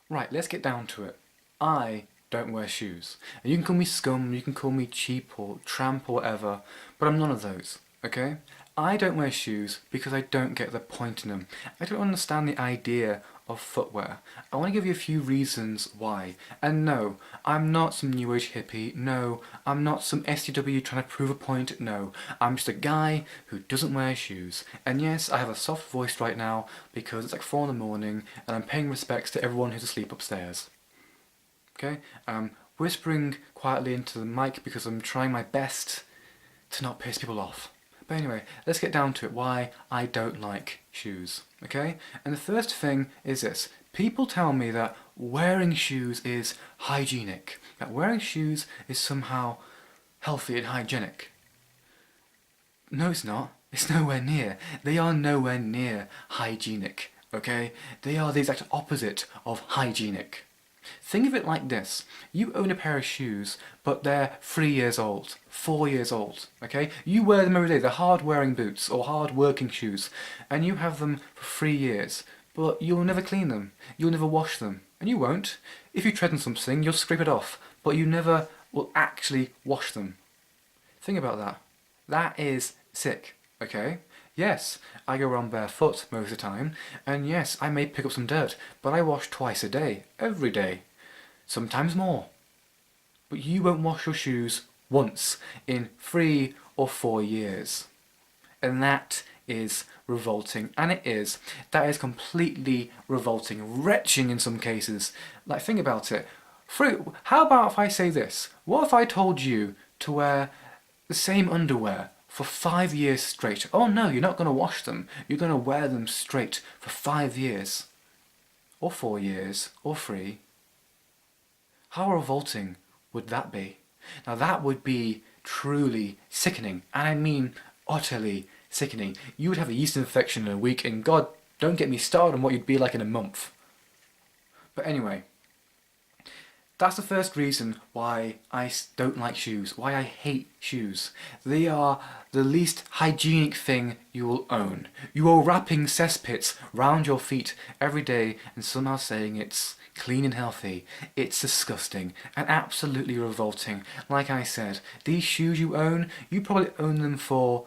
Right, let's get down to it. I don't wear shoes. And you can call me scum, you can call me cheap or tramp or whatever, but I'm none of those, okay? I don't wear shoes because I don't get the point in them. I don't understand the idea of footwear. I want to give you a few reasons why. And no, I'm not some new age hippie. No, I'm not some STW trying to prove a point. No, I'm just a guy who doesn't wear shoes. And yes, I have a soft voice right now because it's like 4 in the morning and I'm paying respects to everyone who's asleep upstairs. Okay? I'm whispering quietly into the mic because I'm trying my best to not piss people off. But anyway, let's get down to it, why I don't like shoes, okay? And the first thing is this. People tell me that wearing shoes is hygienic, that wearing shoes is somehow healthy and hygienic. No, it's not. It's nowhere near. They are nowhere near hygienic, okay? They are the exact opposite of hygienic. Think of it like this. You own a pair of shoes, but they're 3 years old, 4 years old, okay? You wear them every day. They're hard-wearing boots or hard-working shoes, and you have them for 3 years, but you'll never clean them. You'll never wash them, and you won't. If you tread on something, you'll scrape it off, but you never will actually wash them. Think about that. That is sick, okay? Yes, I go around barefoot most of the time, and yes, I may pick up some dirt, but I wash twice a day, every day, sometimes more. But you won't wash your shoes once in 3 or 4 years. And that is revolting, and it is. That is completely revolting, retching in some cases. Like, think about it. How about if I say this? What if I told you to wear the same underwear for 5 years straight? Oh no, you're not going to wash them. You're going to wear them straight for 5 years. Or 4 years. Or 3. How revolting would that be? Now that would be truly sickening. And I mean utterly sickening. You would have a yeast infection in a week, and God, don't get me started on what you'd be like in a month. But anyway, that's the first reason why I don't like shoes, why I hate shoes. They are the least hygienic thing you will own. You are wrapping cesspits round your feet every day and somehow saying it's clean and healthy. It's disgusting and absolutely revolting. Like I said, these shoes you own, you probably own them for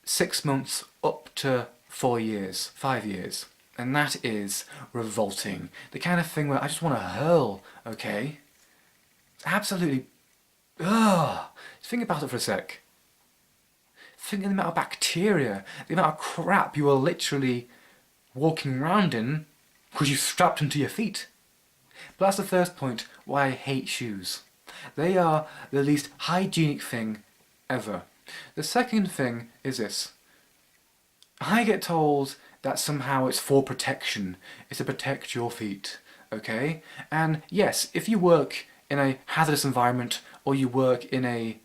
6 months up to 4 years, 5 years. And that is revolting. The kind of thing where I just want to hurl, okay? Absolutely. Ugh. Think about it for a sec. Think of the amount of bacteria, the amount of crap you are literally walking around in because you strapped them to your feet. But that's the first point why I hate shoes. They are the least hygienic thing ever. The second thing is this. I get told that somehow it's for protection. It's to protect your feet, okay? And yes, if you work in a hazardous environment or you work in a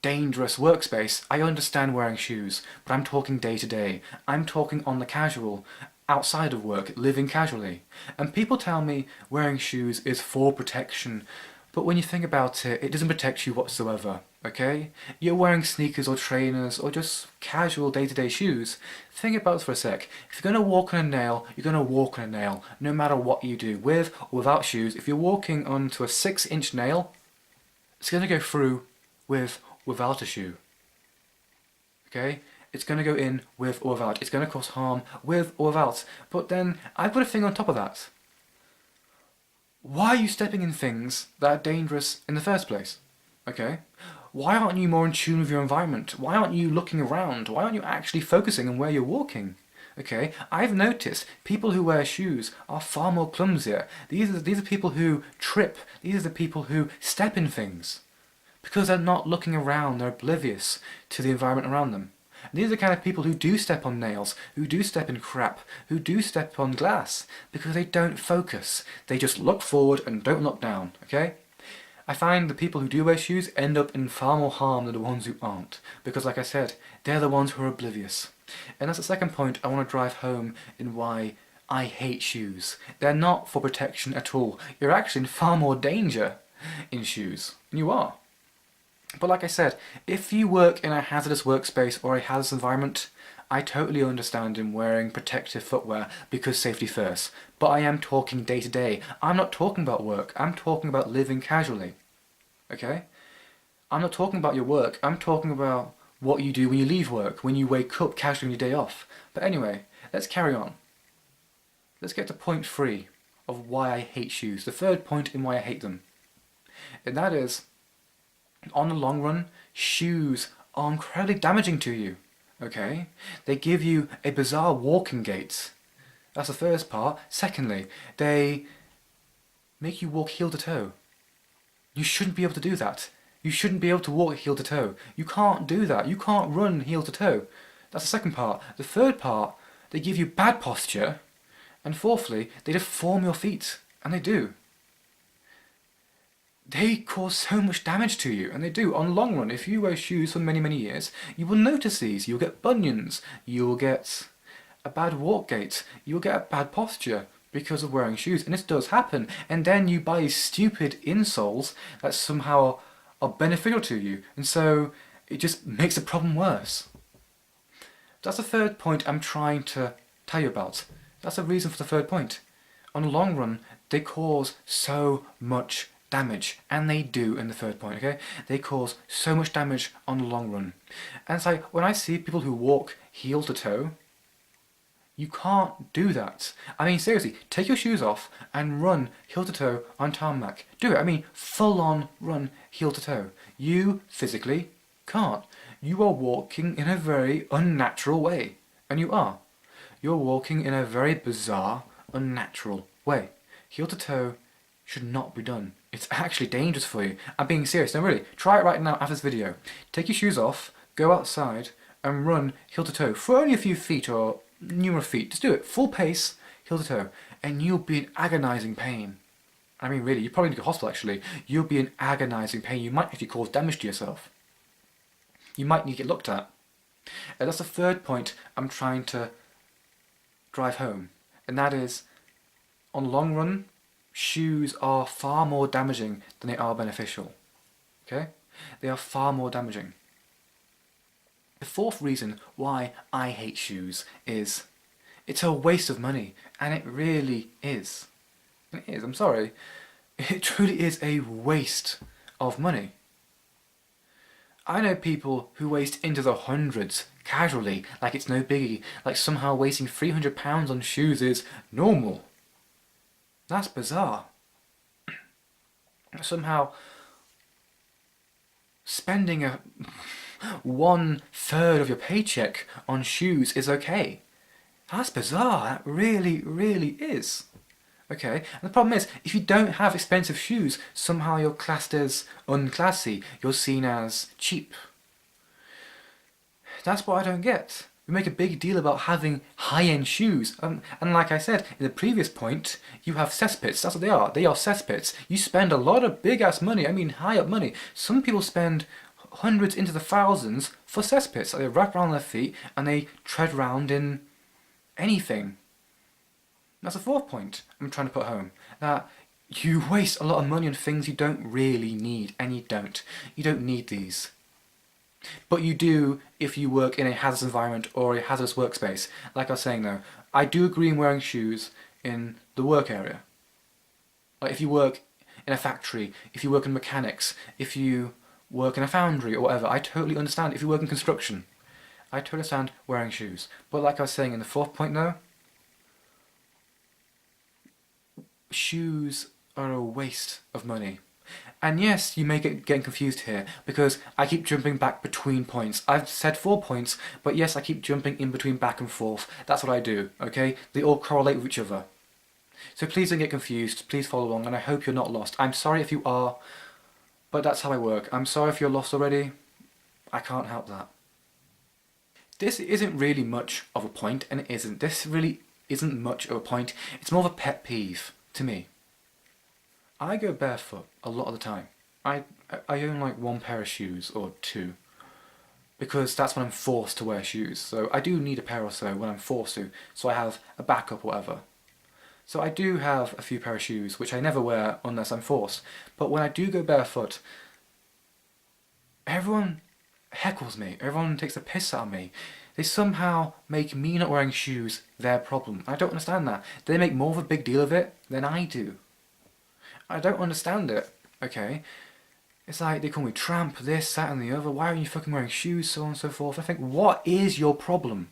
dangerous workspace, I understand wearing shoes, but I'm talking day to day. I'm talking on the casual, outside of work, living casually. And people tell me wearing shoes is for protection, but when you think about it, it doesn't protect you whatsoever, okay? You're wearing sneakers or trainers or just casual day-to-day shoes. Think about it for a sec. If you're going to walk on a nail, you're going to walk on a nail, no matter what you do, with or without shoes. If you're walking onto a 6-inch nail, it's going to go through with or without a shoe, okay? It's going to go in with or without. It's going to cause harm with or without. But then, I've got a thing on top of that. Why are you stepping in things that are dangerous in the first place? Okay? Why aren't you more in tune with your environment? Why aren't you looking around? Why aren't you actually focusing on where you're walking? Okay? I've noticed people who wear shoes are far more clumsier. These are people who trip. These are the people who step in things. Because they're not looking around, they're oblivious to the environment around them. And these are the kind of people who do step on nails, who do step in crap, who do step on glass, because they don't focus. They just look forward and don't look down, okay? I find the people who do wear shoes end up in far more harm than the ones who aren't, because like I said, they're the ones who are oblivious. And that's the second point I want to drive home in why I hate shoes. They're not for protection at all. You're actually in far more danger in shoes. And you are. But like I said, if you work in a hazardous workspace or a hazardous environment, I totally understand in wearing protective footwear because safety first, but I am talking day to day. I'm not talking about work, I'm talking about living casually, okay? I'm not talking about your work, I'm talking about what you do when you leave work, when you wake up casually on your day off. But anyway, let's carry on. Let's get to point 3 of why I hate shoes, the third point in why I hate them. And that is, on the long run, shoes are incredibly damaging to you. Okay? They give you a bizarre walking gait. That's the first part. Secondly, they make you walk heel to toe. You shouldn't be able to do that. You shouldn't be able to walk heel to toe. You can't do that. You can't run heel to toe. That's the second part. The third part, they give you bad posture. And fourthly, they deform your feet. And they do. They cause so much damage to you, and they do. On the long run, if you wear shoes for many, many years, you will notice these. You'll get bunions, you'll get a bad walk gait, you'll get a bad posture because of wearing shoes, and this does happen. And then you buy stupid insoles that somehow are beneficial to you, and so it just makes the problem worse. That's the third point I'm trying to tell you about. That's the reason for the third point. On the long run, they cause so much damage, and they do in the third point, okay? They cause so much damage on the long run. And it's like, when I see people who walk heel to toe, you can't do that. I mean, seriously, take your shoes off and run heel to toe on tarmac. Do it. I mean, full on run heel to toe. You physically can't. You are walking in a very unnatural way. And you are. You're walking in a very bizarre, unnatural way. Heel to toe should not be done. It's actually dangerous for you. I'm being serious. No, really. Try it right now after this video. Take your shoes off, go outside, and run heel to toe for only a few feet or numerous feet. Just do it. Full pace, heel to toe. And you'll be in agonizing pain. I mean, really, you probably need to go to hospital actually. You'll be in agonizing pain. You might actually cause damage to yourself. You might need to get looked at. And that's the third point I'm trying to drive home. And that is, on the long run, shoes are far more damaging than they are beneficial. Okay? They are far more damaging. The fourth reason why I hate shoes is it's a waste of money, and it really is. It is, I'm sorry. It truly is a waste of money. I know people who waste into the hundreds casually, like it's no biggie, like somehow wasting £300 on shoes is normal. That's bizarre. Somehow spending 1/3 of your paycheck on shoes is okay. That's bizarre. That really, really is. Okay, and the problem is, if you don't have expensive shoes, somehow you're classed as unclassy. You're seen as cheap. That's what I don't get. We make a big deal about having high-end shoes, and like I said in the previous point, you have cesspits. That's what they are. They are cesspits. You spend a lot of big-ass money. I mean, high-up money. Some people spend hundreds into the thousands for cesspits. They wrap around their feet and they tread round in anything. That's the fourth point I'm trying to put home. That you waste a lot of money on things you don't really need, and you don't. You don't need these. But you do if you work in a hazardous environment or a hazardous workspace. Like I was saying though, I do agree in wearing shoes in the work area. Like if you work in a factory, if you work in mechanics, if you work in a foundry or whatever, I totally understand. If you work in construction, I totally understand wearing shoes. But like I was saying in the fourth point though, shoes are a waste of money. And yes, you may get getting confused here, because I keep jumping back between points. I've said 4 points, but yes, I keep jumping in between back and forth. That's what I do, okay? They all correlate with each other. So please don't get confused, please follow along, and I hope you're not lost. I'm sorry if you are, but that's how I work. I'm sorry if you're lost already. I can't help that. This isn't really much of a point, and it isn't. This really isn't much of a point. It's more of a pet peeve to me. I go barefoot a lot of the time. I own like 1 pair of shoes or 2, because that's when I'm forced to wear shoes. So I do need a pair or so when I'm forced to, so I have a backup or whatever. So I do have a few pair of shoes, which I never wear unless I'm forced. But when I do go barefoot, everyone heckles me. Everyone takes a piss out of me. They somehow make me not wearing shoes their problem. I don't understand that. They make more of a big deal of it than I do. I don't understand it, okay? It's like they call me tramp, this, that and the other. Why aren't you fucking wearing shoes, so on and so forth. I think, what is your problem?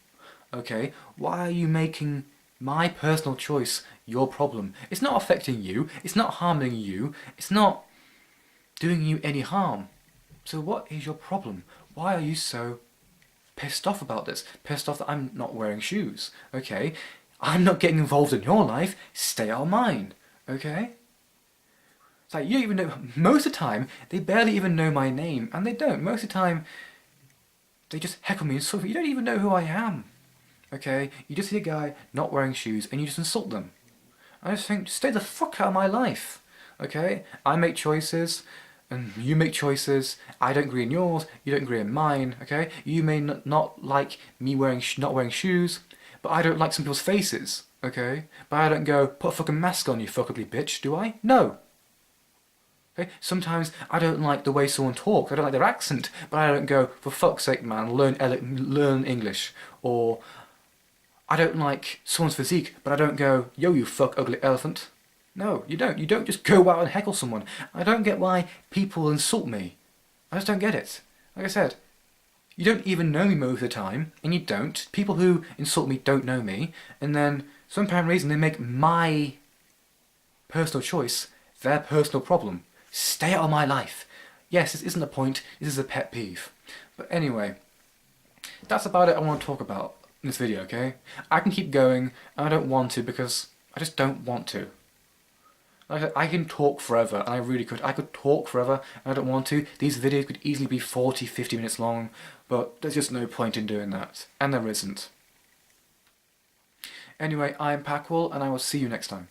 Okay? Why are you making my personal choice your problem? It's not affecting you. It's not harming you. It's not doing you any harm. So what is your problem? Why are you so pissed off about this? Pissed off that I'm not wearing shoes. Okay? I'm not getting involved in your life. Stay out of mine. Okay? It's like, you don't even know, most of the time, they barely even know my name, and they don't. Most of the time, they just heckle me and insult me. You don't even know who I am. Okay? You just see a guy not wearing shoes, and you just insult them. I just think, stay the fuck out of my life. Okay? I make choices, and you make choices. I don't agree in yours, you don't agree in mine. Okay? You may not like me not wearing shoes, but I don't like some people's faces. Okay? But I don't go, put a fucking mask on, you fuck ugly bitch, do I? No. Okay? Sometimes I don't like the way someone talks, I don't like their accent, but I don't go, for fuck's sake man, learn English. Or I don't like someone's physique, but I don't go, yo you fuck ugly elephant. No, you don't. You don't just go out and heckle someone. I don't get why people insult me. I just don't get it. Like I said, you don't even know me most of the time, and you don't. People who insult me don't know me, and then, for some apparent reason, they make my personal choice their personal problem. Stay out of my life. Yes, this isn't a point, this is a pet peeve. But anyway, that's about it I want to talk about in this video, okay? I can keep going, and I don't want to because I just don't want to. Like I said, I can talk forever, and I really could. I could talk forever, and I don't want to. These videos could easily be 40, 50 minutes long, but there's just no point in doing that. And there isn't. Anyway, I'm Packwell, and I will see you next time.